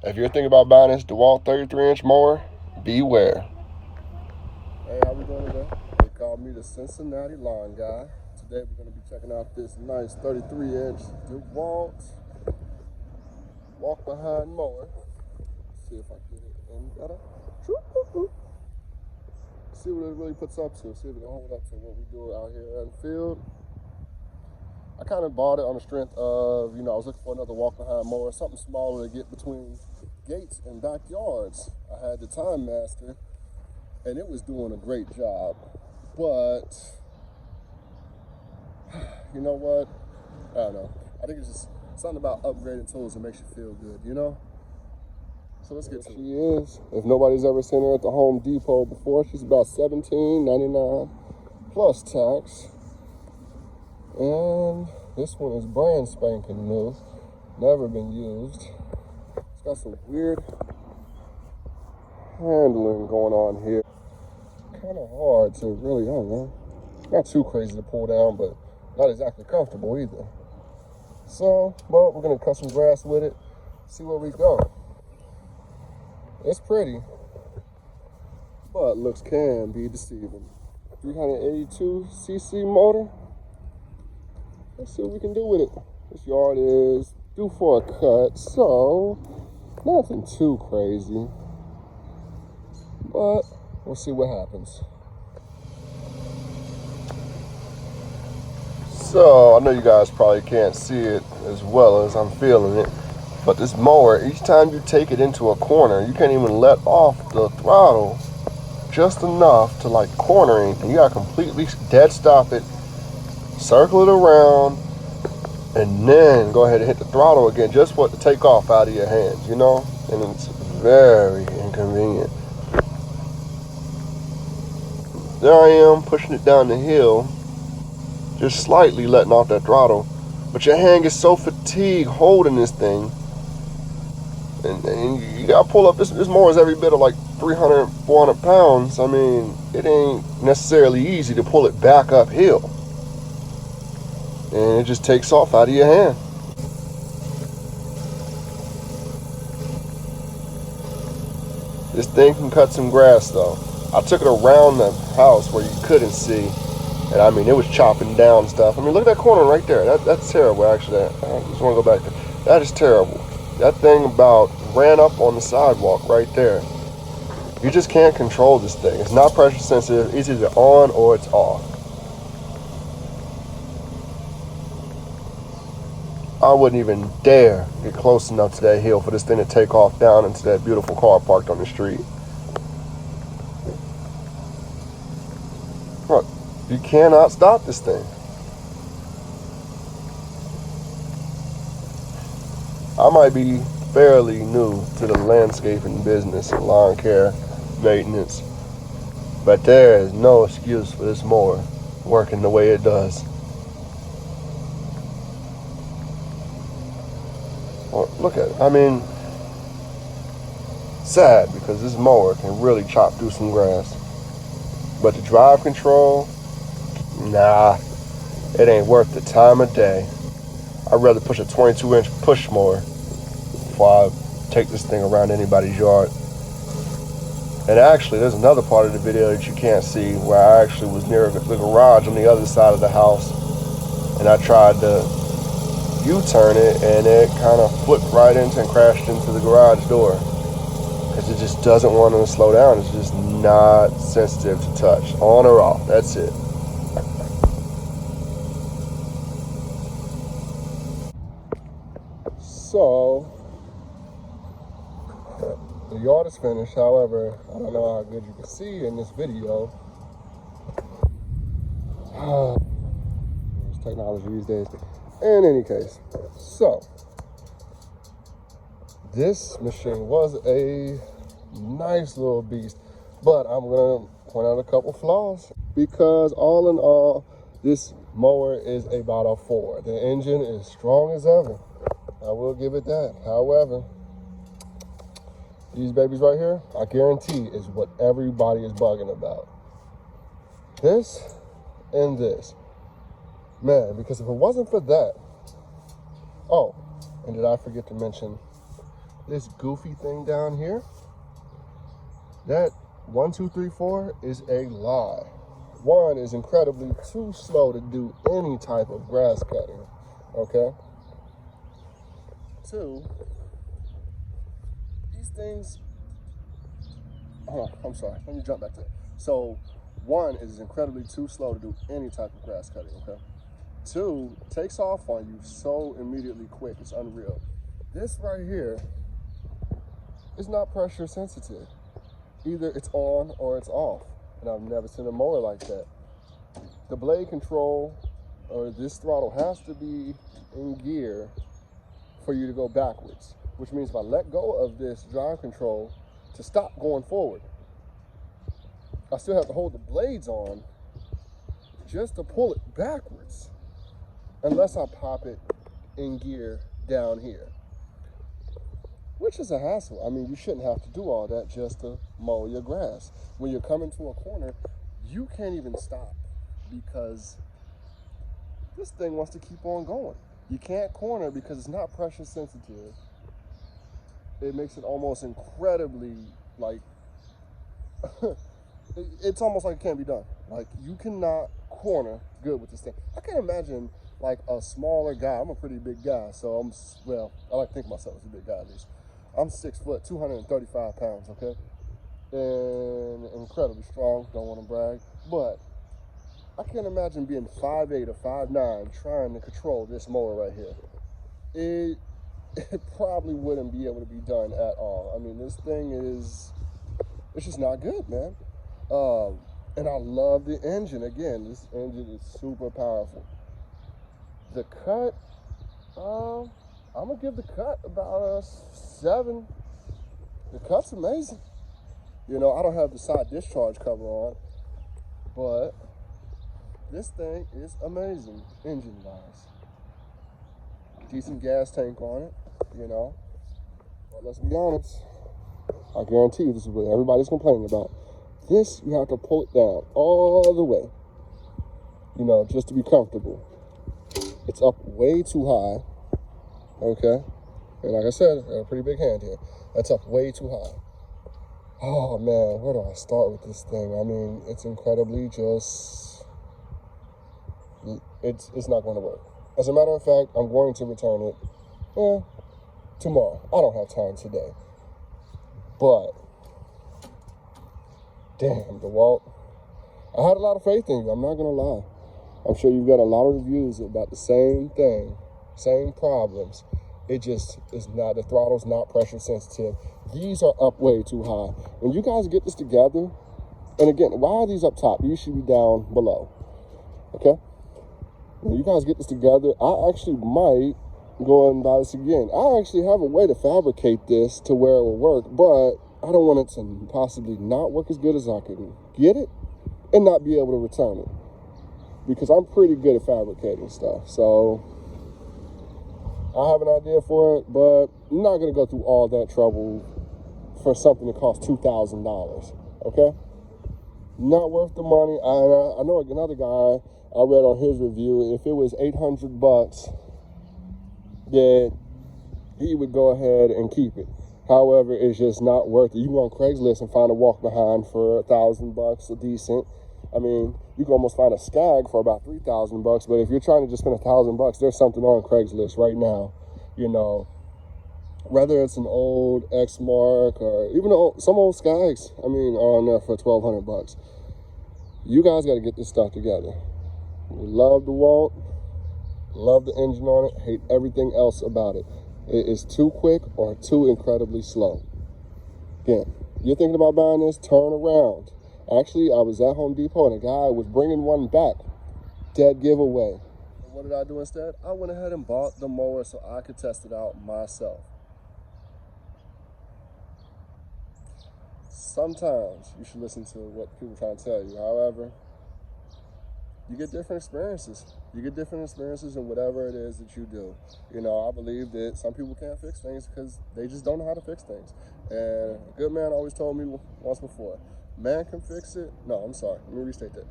If you're thinking about buying this Dewalt 33-inch mower, beware. Hey, how we doing today? They call me the Cincinnati lawn guy. Today we're going to be checking out this nice 33-inch Dewalt walk-behind mower. Let's see if I can get it in better. See what it really puts up to. See if it can hold up to what we do out here in the field. I kind of bought it on the strength of, I was looking for another walk-behind mower, something smaller to get between gates and backyards. I had the Time Master, and it was doing a great job. But, you know what? I don't know. I think it's just something about upgrading tools that makes you feel good, So let's get to it. She is. If nobody's ever seen her at the Home Depot before, she's about $17.99 plus tax. And this one is brand spanking new, never been used. It's got some weird handling going on here. Kind of hard to really, I don't know, not too crazy to pull down, but not exactly comfortable either. So, well, we're gonna cut some grass with it, see where we go. It's pretty, but looks can be deceiving. 382cc motor. Let's see what we can do with it. This yard is due for a cut, so nothing too crazy. But we'll see what happens. So I know you guys probably can't see it as well as I'm feeling it, but this mower, each time you take it into a corner, you can't even let off the throttle just enough to like cornering, and you gotta completely dead stop it, circle it around, and then go ahead and hit the throttle again just for it to take off out of your hands, and it's very inconvenient. There I am pushing it down the hill, just slightly letting off that throttle, but your hand gets so fatigued holding this thing, and you gotta pull up. This mower is every bit of like 300, 400 pounds. I mean, it ain't necessarily easy to pull it back uphill. And it just takes off out of your hand. This thing can cut some grass though. I took it around the house where you couldn't see, and I mean it was chopping down stuff. I mean, look at that corner right there. That's terrible actually. I just want to go back there. That is terrible. That thing about ran up on the sidewalk right there. You just can't control this thing. It's not pressure sensitive. It's either on or it's off. I wouldn't even dare get close enough to that hill for this thing to take off down into that beautiful car parked on the street. Look, you cannot stop this thing. I might be fairly new to the landscaping business and lawn care maintenance, but there is no excuse for this mower working the way it does. Well, look at it. I mean, sad because this mower can really chop through some grass. But the drive control, nah, it ain't worth the time of day. I'd rather push a 22-inch push mower before I take this thing around anybody's yard. And actually, there's another part of the video that you can't see where I actually was near the garage on the other side of the house, and I tried to U-turn it, and it kind of flipped right into and crashed into the garage door because it just doesn't want to slow down. It's just not sensitive to touch, on or off. That's it. So the yard is finished. However, I don't know how good you can see in this video. There's technology these days. In any case, so this machine was a nice little beast, but I'm gonna point out a couple flaws because all in all, this mower is about a 4. The engine is strong as ever. I will give it that. However, these babies right here, I guarantee is what everybody is bugging about. This and this. Man, because if it wasn't for that, oh, and did I forget to mention this goofy thing down here, that 1, 2, 3, 4 is a lie. One is incredibly too slow to do any type of grass cutting, okay? Two, these things, I'm sorry, let me jump back to it. So one is incredibly too slow to do any type of grass cutting, okay? Two, takes off on you so immediately quick, it's unreal. This right here is not pressure sensitive. Either it's on or it's off. And I've never seen a mower like that. The blade control, or this throttle, has to be in gear for you to go backwards, which means if I let go of this drive control to stop going forward, I still have to hold the blades on just to pull it backwards, unless I pop it in gear down here, which is a hassle. I mean, you shouldn't have to do all that just to mow your grass. When you're coming to a corner, you can't even stop because this thing wants to keep on going. You can't corner because it's not pressure sensitive. It makes it almost incredibly, like, it's almost like it can't be done. Like, you cannot corner good with this thing. I can't imagine, like, a smaller guy. I'm a pretty big guy, so well, I like to think of myself as a big guy at least. I'm 6 foot, 235 pounds, okay? And incredibly strong, don't want to brag. But I can't imagine being 5'8" or 5'9" trying to control this mower right here. It probably wouldn't be able to be done at all. I mean, this thing it's just not good, man. And I love the engine. Again, this engine is super powerful. The cut, I'm gonna give the cut about a 7. The cut's amazing. You know, I don't have the side discharge cover on, but this thing is amazing engine-wise. Decent gas tank on it, you know. But let's be honest, I guarantee you this is what everybody's complaining about. This, you have to pull it down all the way, you know, just to be comfortable. It's up way too high, okay? And like I said, I got a pretty big hand here. That's up way too high. Oh man, where do I start with this thing? I mean, it's incredibly just, it's not going to work. As a matter of fact, I'm going to return it tomorrow. I don't have time today. But, damn, Dewalt, I had a lot of faith in you, I'm not going to lie. I'm sure you've got a lot of reviews about the same thing, same problems. It just is not, the throttle's not pressure sensitive. These are up way too high. When you guys get this together, and again, why are these up top? These should be down below, okay? When you guys get this together, I actually might go and buy this again. I actually have a way to fabricate this to where it will work, but I don't want it to possibly not work as good as I can get it and not be able to return it, because I'm pretty good at fabricating stuff. So I have an idea for it, but I'm not going to go through all that trouble for something that costs $2,000, okay? Not worth the money. I know another guy, I read on his review, if it was $800, that he would go ahead and keep it. However, it's just not worth it. You go on Craigslist and find a walk behind for $1,000, a decent. I mean, you can almost find a Skag for about $3,000, but if you're trying to just spend $1,000, there's something on Craigslist right now, you know, whether it's an old X-Mark or even some old Skags, I mean, on there for $1,200. You guys got to get this stuff together. We love Dewalt, love the engine on it, hate everything else about it. It is too quick or too incredibly slow. Again, you're thinking about buying this, turn around. Actually, I was at Home Depot and a guy was bringing one back. Dead giveaway. What did I do instead? I went ahead and bought the mower so I could test it out myself. Sometimes you should listen to what people try to tell you. However, you get different experiences. You get different experiences in whatever it is that you do. You know, I believe that some people can't fix things because they just don't know how to fix things. And a good man always told me once before, man can fix it. No, I'm sorry. Let me restate that.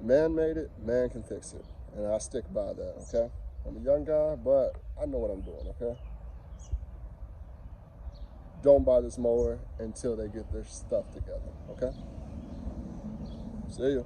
Man made it, man can fix it. And I stick by that, okay? I'm a young guy, but I know what I'm doing, okay? don't buy this mower until they get their stuff together, okay? See ya.